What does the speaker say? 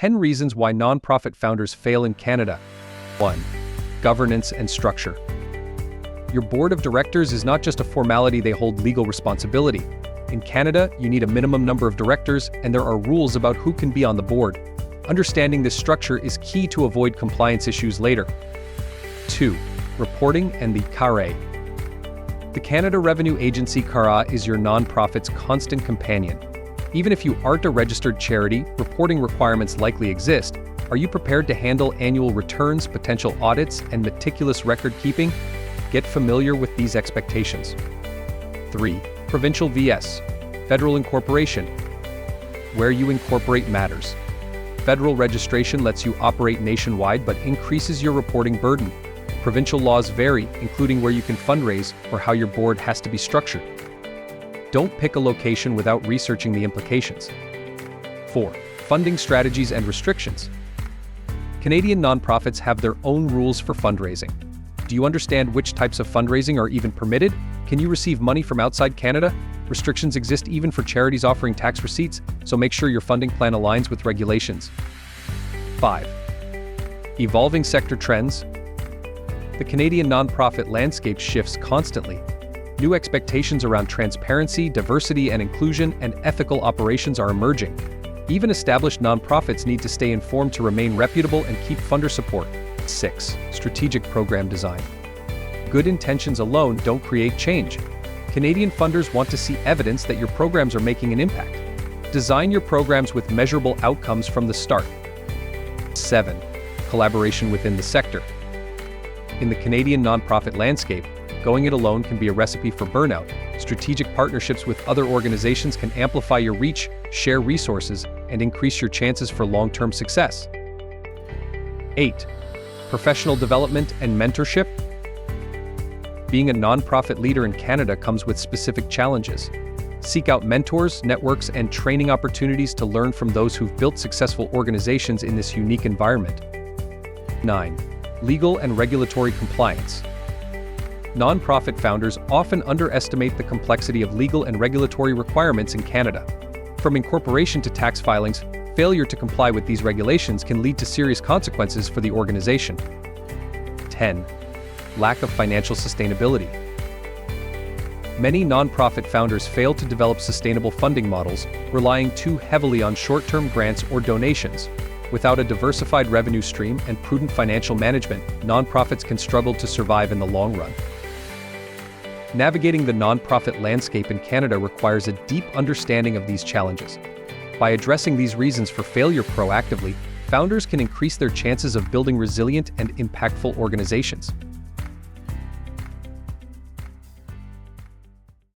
10 reasons why nonprofit founders fail in Canada. 1. Governance and structure. Your board of directors is not just a formality, they hold legal responsibility. In Canada, you need a minimum number of directors, and there are rules about who can be on the board. Understanding this structure is key to avoid compliance issues later. 2. Reporting and the CARA. The Canada Revenue Agency CARA is your nonprofit's constant companion. Even if you aren't a registered charity, reporting requirements likely exist. Are you prepared to handle annual returns, potential audits, and meticulous record keeping? Get familiar with these expectations. 3. Provincial vs. Federal incorporation. Where you incorporate matters. Federal registration lets you operate nationwide but increases your reporting burden. Provincial laws vary, including where you can fundraise or how your board has to be structured. Don't pick a location without researching the implications. 4. Funding strategies and restrictions. Canadian nonprofits have their own rules for fundraising. Do you understand which types of fundraising are even permitted? Can you receive money from outside Canada? Restrictions exist even for charities offering tax receipts, so make sure your funding plan aligns with regulations. 5. Evolving sector trends. The Canadian nonprofit landscape shifts constantly. New expectations around transparency, diversity and inclusion, and ethical operations are emerging. Even established nonprofits need to stay informed to remain reputable and keep funder support. 6. Strategic program design. Good intentions alone don't create change. Canadian funders want to see evidence that your programs are making an impact. Design your programs with measurable outcomes from the start. 7. Collaboration within the sector. In the Canadian nonprofit landscape, going it alone can be a recipe for burnout. Strategic partnerships with other organizations can amplify your reach, share resources, and increase your chances for long-term success. 8. Professional development and mentorship. Being a nonprofit leader in Canada comes with specific challenges. Seek out mentors, networks, and training opportunities to learn from those who've built successful organizations in this unique environment. 9. Legal and regulatory compliance. Nonprofit founders often underestimate the complexity of legal and regulatory requirements in Canada. From incorporation to tax filings, failure to comply with these regulations can lead to serious consequences for the organization. 10. Lack of financial sustainability. Many nonprofit founders fail to develop sustainable funding models, relying too heavily on short-term grants or donations. Without a diversified revenue stream and prudent financial management, nonprofits can struggle to survive in the long run. Navigating the nonprofit landscape in Canada requires a deep understanding of these challenges. By addressing these reasons for failure proactively, founders can increase their chances of building resilient and impactful organizations.